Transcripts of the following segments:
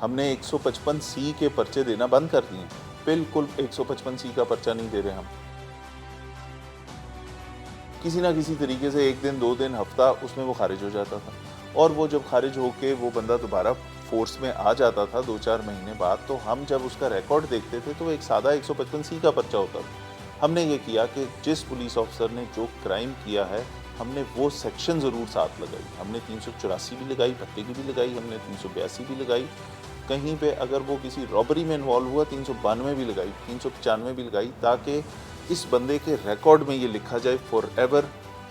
ہم نے 155C کے پرچے دینا بند کر دیے، بالکل 155C کا پرچہ نہیں دے رہے ہم. کسی نہ کسی طریقے سے 1 دن 2 دن ہفتہ اس میں وہ خارج ہو جاتا تھا، اور وہ جب خارج ہو کے وہ بندہ دوبارہ فورس میں آ جاتا تھا 2-4 مہینے بعد، تو ہم جب اس کا ریکارڈ دیکھتے تھے تو وہ ایک سادہ 155C کا پرچہ ہوتا تھا. ہم نے یہ کیا کہ جس پولیس آفیسر نے جو کرائم کیا ہے ہم نے وہ سیکشن ضرور ساتھ لگائی. ہم نے 384 بھی لگائی، بھٹے کی بھی لگائی، ہم نے 382 بھی لگائی. کہیں پہ اگر وہ کسی رابری میں انوالو ہوا 392 بھی لگائی، 395 بھی لگائی، تاکہ اس بندے کے ریکارڈ میں یہ لکھا جائے فار ایور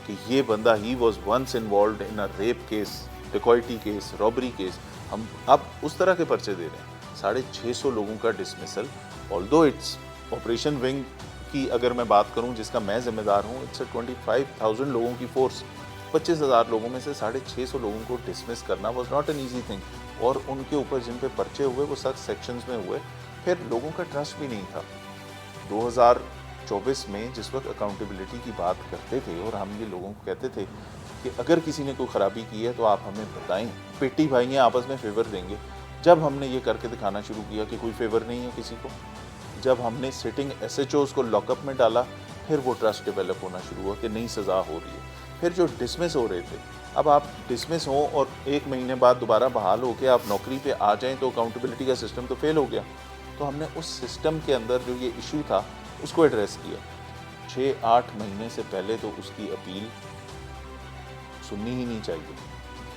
کہ یہ بندہ ہی was once involved in a rape case, dacoity case, robbery case. ہم اب اس طرح کے پرچے دے رہے ہیں. 650 لوگوں کا dismissal, although its operation wing کی اگر میں بات کروں جس کا میں ذمہ دار ہوں، اٹس 25,000 لوگوں کی فورس. 25,000 لوگوں میں سے 650 لوگوں کو ڈسمس کرنا was not an easy thing. اور ان کے اوپر جن پہ پرچے ہوئے وہ سخت سیکشنز میں ہوئے. پھر لوگوں کا ٹرسٹ بھی نہیں تھا. 2024 میں جس وقت اکاؤنٹیبلٹی کی بات کرتے تھے اور ہم یہ لوگوں کو کہتے تھے کہ اگر کسی نے کوئی خرابی کی ہے تو آپ ہمیں بتائیں، پیٹی بھائی ہیں آپس میں فیور دیں گے. جب ہم نے یہ کر کے دکھانا شروع کیا کہ کوئی فیور نہیں ہے کسی کو، جب ہم نے سٹنگ ایس ایچ اوز کو لاک اپ میں ڈالا، پھر وہ ٹرسٹ ڈیولپ ہونا شروع ہوا کہ نئی سزا ہو رہی ہے. پھر جو ڈسمس ہو رہے تھے، اب آپ ڈسمس ہوں اور 1 مہینے بعد دوبارہ بحال ہو کے آپ نوکری پہ آ جائیں تو اکاؤنٹیبلٹی کا سسٹم تو فیل ہو گیا. تو ہم نے اس سسٹم کے اندر جو یہ ایشو تھا اس کو ایڈریس کیا. 6-8 مہینے سے پہلے تو اس کی اپیل سننی ہی نہیں چاہیے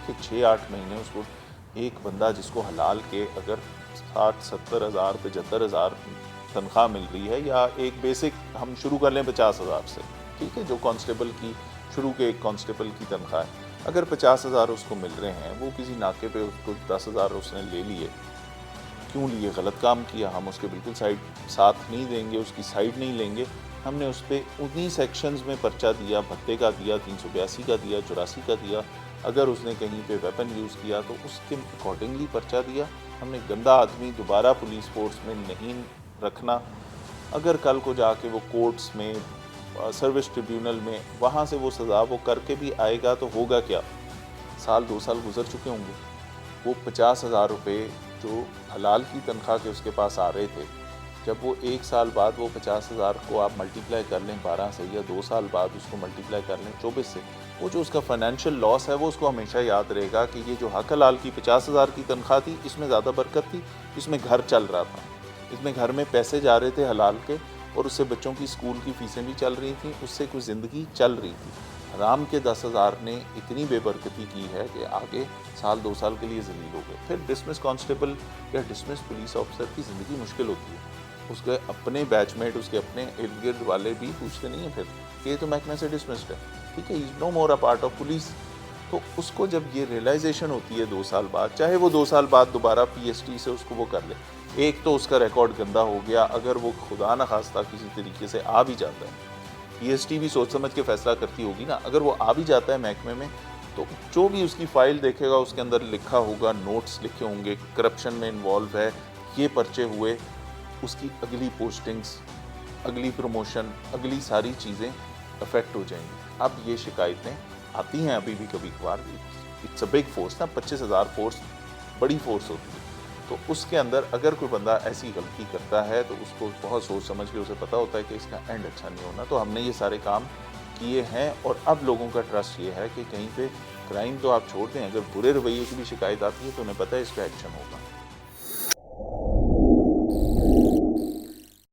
کہ 6-8 مہینے اس کو ایک بندہ جس کو حلال کے اگر 60-70 ہزار 75 ہزار تنخواہ مل رہی ہے، یا ایک بیسک ہم شروع کر لیں 50 ہزار سے، ٹھیک ہے، جو کانسٹیبل کی شروع کے ایک کانسٹیبل کی تنخواہ ہے، اگر 50 ہزار اس کو مل رہے ہیں، وہ کسی ناکے پہ اس کو 10 ہزار اس نے لے لیے، کیوں لیے؟ غلط کام کیا. ہم اس کے بالکل ساتھ نہیں دیں گے، اس کی سائڈ نہیں لیں گے. ہم نے اس پہ انہی سیکشنز میں پرچہ دیا، بھتے کا دیا، 382 کا دیا، 84 کا دیا. اگر اس نے کہیں پہ ویپن یوز کیا تو اس کے اکارڈنگلی پرچہ دیا. ہم نے گندا آدمی دوبارہ پولیس فورس میں نہیں رکھنا. اگر کل کو جا کے وہ کورٹس میں، سروس ٹریبیونل میں، وہاں سے وہ سزا وہ کر کے بھی آئے گا تو ہوگا کیا؟ 1-2 سال گزر چکے ہوں گے. وہ 50 ہزار روپے جو حلال کی تنخواہ کے اس کے پاس آ رہے تھے، جب وہ 1 سال بعد وہ 50 ہزار کو آپ ملٹیپلائی کر لیں 12 سے، یا 2 سال بعد اس کو ملٹیپلائی کر لیں 24 سے، وہ جو اس کا فائنینشیل لاس ہے وہ اس کو ہمیشہ یاد رہے گا کہ یہ جو حق حلال کی 50 ہزار کی تنخواہ تھی، اس میں زیادہ برکت تھی، اس میں گھر چل رہا تھا، اس میں گھر میں پیسے جا رہے تھے حلال کے، اور اس سے بچوں کی اسکول کی فیسیں بھی چل رہی تھیں، اس سے کوئی زندگی چل رہی تھی. حرام کے 10 ہزار نے اتنی بے برکتی کی ہے کہ آگے 1-2 سال کے لیے ذلیل ہو گئے. پھر ڈسمس کانسٹیبل یا ڈسمس پولیس آفیسر کی زندگی مشکل ہوتی ہے. اس کے اپنے بیچ میٹ، اس کے اپنے ارد گرد والے بھی پوچھتے نہیں ہیں پھر کہ یہ تو محکمے سے ڈسمسڈ ہے، ٹھیک ہے، ہی از نو مور اے پارٹ آف پولیس. تو اس کو جب یہ ریئلائزیشن ہوتی ہے 2 سال بعد، چاہے وہ 2 سال بعد دوبارہ پی ایس ٹی سے اس کو وہ کر لے، ایک تو اس کا ریکارڈ گندا ہو گیا. اگر وہ خدا نخواستہ کسی طریقے سے آ بھی جاتا ہے، پی ایس ٹی بھی سوچ سمجھ کے فیصلہ کرتی ہوگی نا، اگر وہ آ بھی جاتا ہے محکمے میں، تو جو بھی اس کی فائل دیکھے گا اس کے اندر لکھا ہوگا، نوٹس لکھے ہوں گے، کرپشن میں انوالو ہے، یہ پرچے ہوئے، اس کی اگلی پوسٹنگز، اگلی پروموشن، اگلی ساری چیزیں افیکٹ ہو جائیں گی. اب یہ شکایتیں آتی ہیں ابھی بھی کبھی کبھار. اٹس اے بگ فورس نا، 25,000 فورس بڑی فورس ہوتی ہے. تو اس کے اندر اگر کوئی بندہ ایسی غلطی کرتا ہے تو اس کو بہت سوچ سمجھ کے اسے پتہ ہوتا ہے کہ اس کا اینڈ اچھا نہیں ہونا. تو ہم نے یہ سارے کام کیے ہیں، اور اب لوگوں کا ٹرسٹ یہ ہے کہ کہیں پہ کرائم تو آپ چھوڑ دیں، اگر برے رویے کی بھی شکایت آتی ہے تو انہیں پتہ ہے اس کا ایکشن ہوگا.